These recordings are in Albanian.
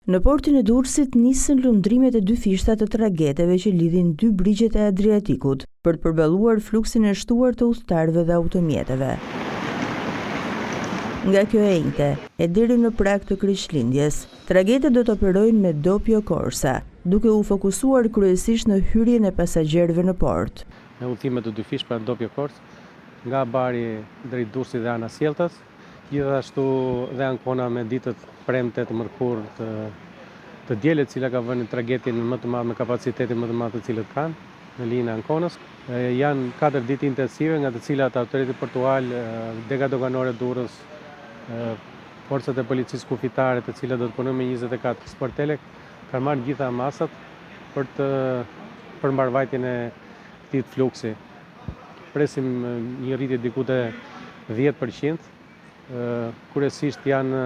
Në portin e Durrësit nisën lundrimet e 2 fishta të tragedeve që lidhin 2 brigjet e Adriatikut për të përballuar fluksin e shtuar të udhëtarëve dhe automjeteve. Nga kjo e njëjte, e deri në prag të Krishtlindjes, tragedët do të operojnë me dopio corsa, duke u fokusuar kryesisht në hyrjen e pasagjerëve në port. Në udhëtimet të 2 fish për dopio corsa, nga Bari drejt Durrësit dhe ana Sjelltas, gjithashtu dhe Ancona me ditët premte të mërkurë të dielët, cila ka vënë tragedin më të madh me kapacitetin më të madh të cilët kanë në linjën e Anconës. Janë 4 ditë intensive, nga të cilat autoriteti portual, dega doganore Durrës, forcat e policisë kufitare, të cilat do të punojnë me 24 sportele, kanë marrë gjitha masat për mbarvajtjen e këtij fluksi. Presim një rritje diku te 10%. Kryesisht janë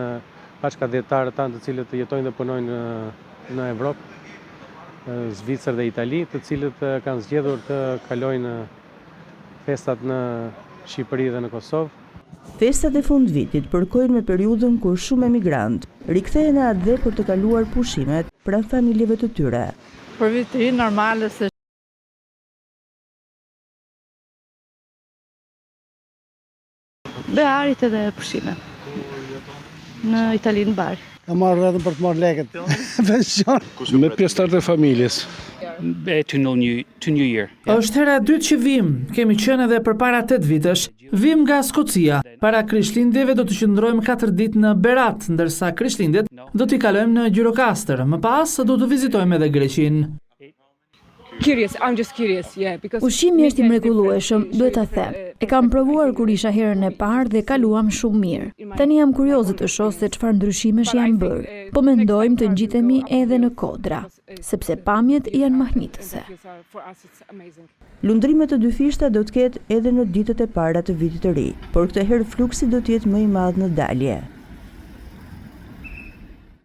bashkëdhetarët tanë të cilët jetojnë dhe punojnë në Evropë, Zvicër dhe Itali, të cilët kanë zgjedhur të kalojnë festat në Shqipëri dhe në Kosovë. Festat e fundvitit përkojnë me periudhën kur shumë emigrant rikthehen në atë për të kaluar pushimet pranë familjeve të tyre. Për viti normale se Bearit edhe pushime në Italinë Bari. Ka marrë vetëm për të marrë lekët. Pension. Me pjesëtarët e familjes. To New Year. Është hera e dytë që vim. Kemi qenë edhe përpara 8 vitesh. Vim nga Skocia. Para Krishtlindjeve do të qëndrojmë 4 ditë në Berat, ndërsa Krishtlindjet do t'i kalojmë në Gjirokastër. Më pas do të vizitojmë edhe Greqinë. Ushqimi është i mrekullueshëm, duhet ta them. E kam provuar kur isha herën e parë dhe kaluam shumë mirë. Tani jam kurioze të shoh se çfarë ndryshimesh janë bërë. Po mendojmë të ngjitemi edhe në Kodra, sepse pamjet janë mahnitëse. Lundrimet të 2 fishta do të ketë edhe në ditët e para të vitit të ri, por këtë herë fluksi do të jetë më i madh në dalje.